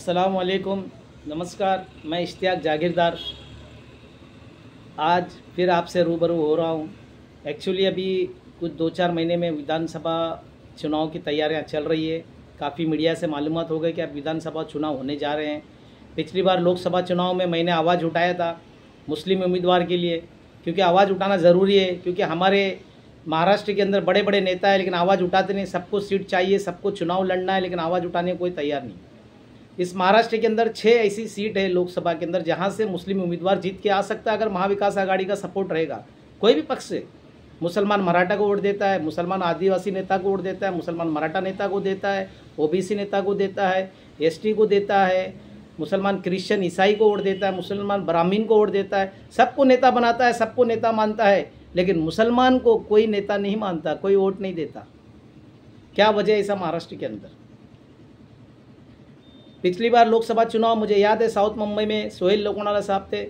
अस्सलाम वालेकुम, नमस्कार। मैं इश्तियाक जागीरदार आज फिर आपसे रूबरू हो रहा हूँ। एक्चुअली अभी कुछ 2-4 महीने में विधानसभा चुनाव की तैयारियाँ चल रही है। काफ़ी मीडिया से मालूमात हो गई कि अब विधानसभा चुनाव होने जा रहे हैं। पिछली बार लोकसभा चुनाव में मैंने आवाज़ उठाया था मुस्लिम उम्मीदवार के लिए, क्योंकि आवाज़ उठाना ज़रूरी है। क्योंकि हमारे महाराष्ट्र के अंदर बड़े बड़े नेता हैं लेकिन आवाज़ उठाते नहीं। सबको सीट चाहिए, सबको चुनाव लड़ना है, लेकिन आवाज़ उठाने को कोई तैयार नहीं। इस महाराष्ट्र के अंदर 6 ऐसी सीट है लोकसभा के अंदर जहां से मुस्लिम उम्मीदवार जीत के आ सकता है, अगर महाविकास आघाड़ी का सपोर्ट रहेगा। कोई भी पक्ष से, मुसलमान मराठा को वोट देता है, मुसलमान आदिवासी नेता को वोट देता है, मुसलमान मराठा नेता को देता है, ओबीसी नेता को देता है, एसटी को देता है, मुसलमान क्रिश्चियन ईसाई को वोट देता है, मुसलमान ब्राह्मीण को वोट देता है। सबको नेता बनाता है, सबको नेता मानता है, लेकिन मुसलमान को कोई नेता नहीं मानता, कोई वोट नहीं देता। क्या वजह है ऐसा महाराष्ट्र के अंदर? पिछली बार लोकसभा चुनाव मुझे याद है, साउथ मुंबई में सोहेल लोखंडावाला साहब थे,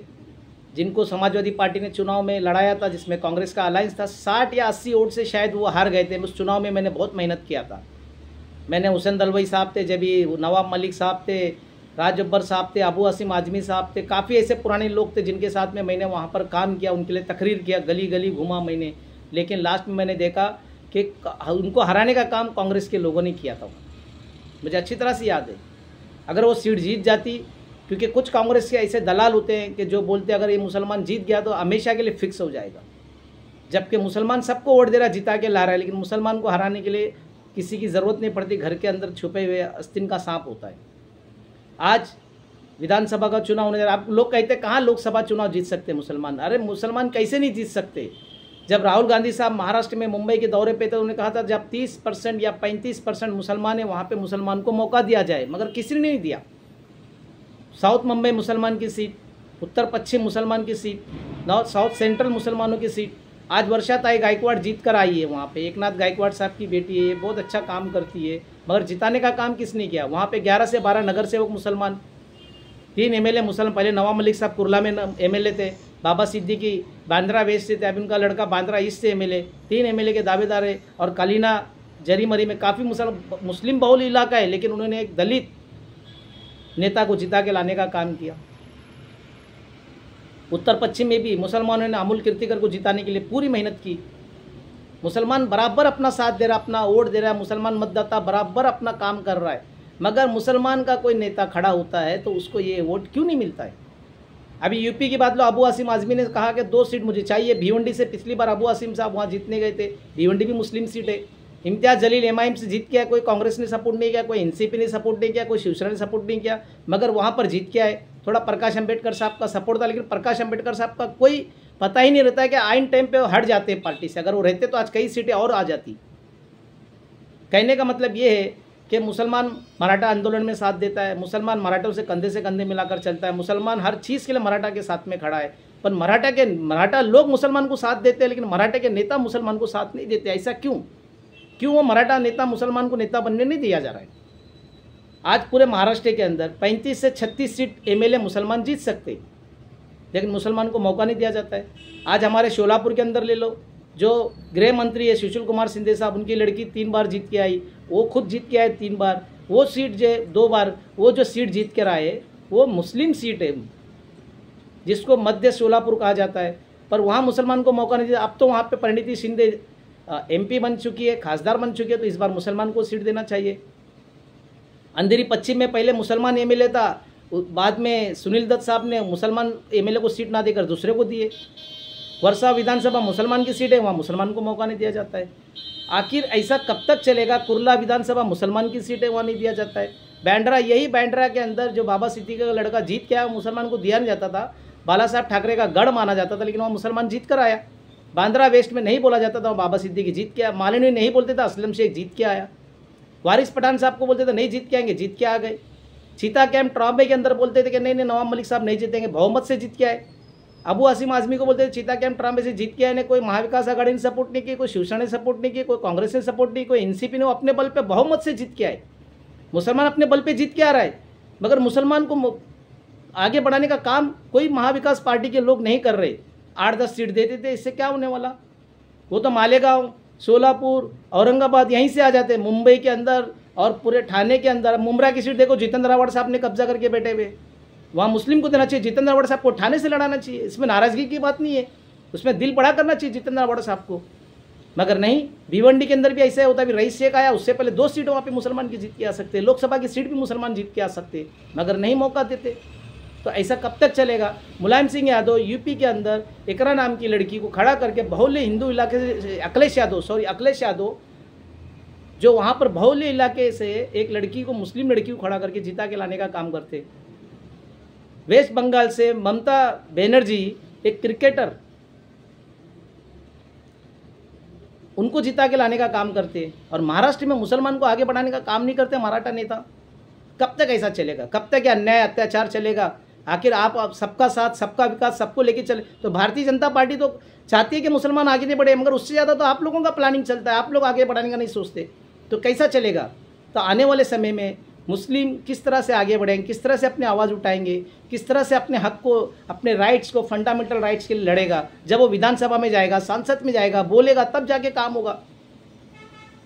जिनको समाजवादी पार्टी ने चुनाव में लड़ाया था, जिसमें कांग्रेस का अलायंस था। 60 या 80 वोट से शायद वो हार गए थे। उस चुनाव में मैंने बहुत मेहनत किया था। मैंने हुसैन दलवाई साहब थे, जब नवाब मलिक साहब थे, राज अब्बर साहब थे, अबू असीम आजमी साहब थे, काफ़ी ऐसे पुराने लोग थे जिनके साथ में मैंने वहाँ पर काम किया, उनके लिए तकरीर किया, गली गली घूमा मैंने। लेकिन लास्ट में मैंने देखा कि उनको हराने का काम कांग्रेस के लोगों ने किया था। मुझे अच्छी तरह से याद है। अगर वो सीट जीत जाती, क्योंकि कुछ कांग्रेस के ऐसे दलाल होते हैं कि जो बोलते हैं अगर ये मुसलमान जीत गया तो हमेशा के लिए फिक्स हो जाएगा, जबकि मुसलमान सबको वोट दे रहा, जिता के ला रहा है, लेकिन मुसलमान को हराने के लिए किसी की ज़रूरत नहीं पड़ती। घर के अंदर छुपे हुए आस्तीन का सांप होता है। आज विधानसभा का चुनाव होने जा रहा है। आप लोग कहते हैं कहाँ लोकसभा चुनाव जीत सकते मुसलमान? अरे मुसलमान कैसे नहीं जीत सकते? जब राहुल गांधी साहब महाराष्ट्र में मुंबई के दौरे पे थे, उन्होंने कहा था जब 30% या 35% मुसलमान है वहाँ पे मुसलमान को मौका दिया जाए, मगर किसी ने नहीं दिया। साउथ मुंबई मुसलमान की सीट, उत्तर पश्चिम मुसलमान की सीट, नॉर्थ साउथ सेंट्रल मुसलमानों की सीट। आज वर्षाताई गायकवाड़ जीत कर आई है वहाँ पे। एकनाथ गायकवाड़ साहब की बेटी है, ये बहुत अच्छा काम करती है, मगर जिताने का काम किसने किया? वहाँ पे 11 से 12 नगर सेवक मुसलमान, 3 एमएलए मुसलमान। पहले नवाब मलिक साहब कुर्ला में एमएलए थे, बाबा सिद्दीकी बांद्रा वेस्ट से थे, अब उनका लड़का बांद्रा ईस्ट से एमएलए। 3 एमएलए के दावेदार है। और कालीना जरीमरी में काफ़ी मुस्लिम बहुल इलाका है, लेकिन उन्होंने एक दलित नेता को जिता के लाने का काम किया। उत्तर पश्चिम में भी मुसलमानों ने अमूल कीर्तिकर को जिताने के लिए पूरी मेहनत की। मुसलमान बराबर अपना साथ दे रहा, अपना वोट दे रहा है, मुसलमान मतदाता बराबर अपना काम कर रहा है, मगर मुसलमान का कोई नेता खड़ा होता है तो उसको ये वोट क्यों नहीं मिलता है? अभी यूपी की बात लो, अबू असीम आजमी ने कहा कि 2 सीट मुझे चाहिए। भिवंडी से पिछली बार अबू असीम साहब वहाँ जीतने गए थे। भिवंडी भी मुस्लिम सीट है। इम्तियाज़ जलील एमआईएम से जीत गया, कोई कांग्रेस ने सपोर्ट नहीं किया, कोई एनसीपी ने सपोर्ट नहीं किया, कोई शिवसेना ने सपोर्ट नहीं किया, मगर वहाँ पर जीत के आए। थोड़ा प्रकाश अम्बेडकर साहब का सपोर्ट था, लेकिन प्रकाश अम्बेडकर साहब का कोई पता ही नहीं रहता है कि आइन टाइम पे वो हट जाते हैं पार्टी से। अगर वो रहते तो आज कई सीटें और आ जाती। कहने का मतलब ये है कि मुसलमान मराठा आंदोलन में साथ देता है, मुसलमान मराठों से कंधे मिलाकर चलता है, मुसलमान हर चीज़ के लिए मराठा के साथ में खड़ा है। पर मराठा लोग मुसलमान को साथ देते हैं, लेकिन मराठा के नेता मुसलमान को साथ नहीं देते। ऐसा क्यों? वो मराठा नेता मुसलमान को नेता बनने नहीं दिया जा रहा है? आज पूरे महाराष्ट्र के अंदर 35 से 36 सीट एमएलए मुसलमान जीत सकते, लेकिन मुसलमान को मौका नहीं दिया जाता है। आज हमारे शोलापुर के अंदर ले लो, जो गृह मंत्री है सुशील कुमार शिंदे साहब, उनकी लड़की 3 बार जीत के आई, वो खुद जीत के आए 3 बार। वो सीट जो 2 बार वो जो सीट जीत कर आए वो मुस्लिम सीट है, जिसको मध्य शोलापुर कहा जाता है, पर वहाँ मुसलमान को मौका नहीं दिया। अब तो वहाँ पे परिणीति शिंदे एमपी बन चुकी है, खासदार बन चुकी है, तो इस बार मुसलमान को सीट देना चाहिए। अंधेरी पश्चिम में पहले मुसलमान एमएलए था, बाद में सुनील दत्त साहब ने मुसलमान एमएलए को सीट ना देकर दूसरे को दिए। वर्षा विधानसभा मुसलमान की सीट है, वहाँ मुसलमान को मौका नहीं दिया जाता है। आखिर ऐसा कब तक चलेगा? कुर्ला विधानसभा मुसलमान की सीट है, वहाँ नहीं दिया जाता है। बांद्रा के अंदर जो बाबा सिद्दीकी का लड़का जीत के आया, मुसलमान को दिया नहीं जाता था। बाला साहब ठाकरे का गढ़ माना जाता था, लेकिन वहाँ मुसलमान जीत कर आया। बांद्रा वेस्ट में नहीं बोला जाता था बाबा सिद्दीकी जीत के आया, मालिनी नहीं बोलते थे असलम शेख जीत के आया, वारिस पठान साहब को बोलते थे नहीं जीत के आएंगे, जीत के आ गए। चीता कैंप ट्रॉम्बे के अंदर बोलते थे कि नहीं नवाब मलिक साहब नहीं जीतेंगे, बहुमत से जीत के आए। अबू असीम आजमी को बोलते थे चीता कैंप ट्रॉम्बे से जीत के आए ने। कोई महाविकास आघाड़ी ने सपोर्ट नहीं किया, कोई शिवसेना ने सपोर्ट नहीं किया, कोई कांग्रेस ने सपोर्ट नहीं, कोई एनसीपी ने, अपने बल पे बहुमत से जीत के आए। मुसलमान अपने बल पे जीत के आ रहा है, मगर मुसलमान को आगे बढ़ाने का काम कोई महाविकास पार्टी के लोग नहीं कर रहे। 8-10 सीट देते थे, इससे क्या होने वाला? वो तो मालेगांव, सोलापुर, औरंगाबाद यहीं से आ जाते हैं। मुंबई के अंदर और पूरे ठाणे के अंदर मुमरा की सीट देखो, जितेंद्र रावत साहब ने कब्जा करके बैठे हुए, वहाँ मुस्लिम को देना चाहिए, जितेंद्र रावत साहब को ठाणे से लड़ाना चाहिए, इसमें नाराज़गी की बात नहीं है, उसमें दिल बड़ा करना चाहिए जितेंद्र रावत साहब को। मगर नहीं, भिवंडी के अंदर भी ऐसा होता है, अभी रईस शेख आया, उससे पहले 2 सीट वहाँ पे मुसलमान की जीत के आ सकते, लोकसभा की सीट भी मुसलमान जीत के आ सकते, मगर नहीं मौका देते। तो ऐसा कब तक चलेगा? मुलायम सिंह यादव यूपी के अंदर इकरा नाम की लड़की को खड़ा करके बहुल्य हिंदू इलाके से, अखिलेश यादव जो वहाँ पर बहुल्य इलाके से एक लड़की को, मुस्लिम लड़की को खड़ा करके जिता के लाने का काम करते। वेस्ट बंगाल से ममता बनर्जी एक क्रिकेटर, उनको जिता के लाने का काम करते, और महाराष्ट्र में मुसलमान को आगे बढ़ाने का काम नहीं करते मराठा नेता। कब तक ऐसा चलेगा? कब तक ये अन्याय अत्याचार चलेगा? आखिर आप सबका साथ, सबका विकास, सबको लेके चले। तो भारतीय जनता पार्टी तो चाहती है कि मुसलमान आगे नहीं बढ़े, मगर उससे ज़्यादा तो आप लोगों का प्लानिंग चलता है, आप लोग आगे बढ़ाने का नहीं सोचते। तो कैसा चलेगा? तो आने वाले समय में मुस्लिम किस तरह से आगे बढ़ेंगे, किस तरह से अपनी आवाज़ उठाएंगे, किस तरह से अपने हक को, अपने राइट्स को, फंडामेंटल राइट्स के लिए लड़ेगा, जब वो विधानसभा में जाएगा, संसद में जाएगा, बोलेगा, तब जाके काम होगा।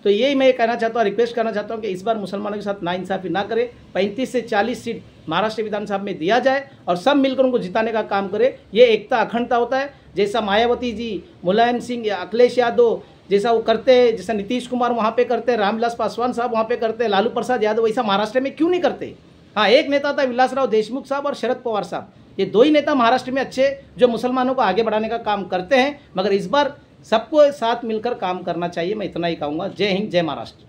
तो यही मैं कहना चाहता हूँ, रिक्वेस्ट करना चाहता हूँ कि इस बार मुसलमानों के साथ नाइंसाफ़ी ना करें, 35 से 40 सीट महाराष्ट्र विधानसभा में दिया जाए और सब मिलकर उनको जिताने का काम करे। ये एकता अखंडता होता है, जैसा मायावती जी, मुलायम सिंह, अखिलेश यादव जैसा वो करते, जैसा नीतीश कुमार वहाँ पे करते, रामविलास पासवान साहब वहाँ पे करते, लालू प्रसाद यादव, वैसा महाराष्ट्र में क्यों नहीं करते? हाँ, एक नेता था विलासराव देशमुख साहब और शरद पवार साहब, ये 2 ही नेता महाराष्ट्र में अच्छे जो मुसलमानों को आगे बढ़ाने का काम करते हैं। मगर इस बार सबको साथ मिलकर काम करना चाहिए, मैं इतना ही कहूँगा। जय हिंद, जय महाराष्ट्र।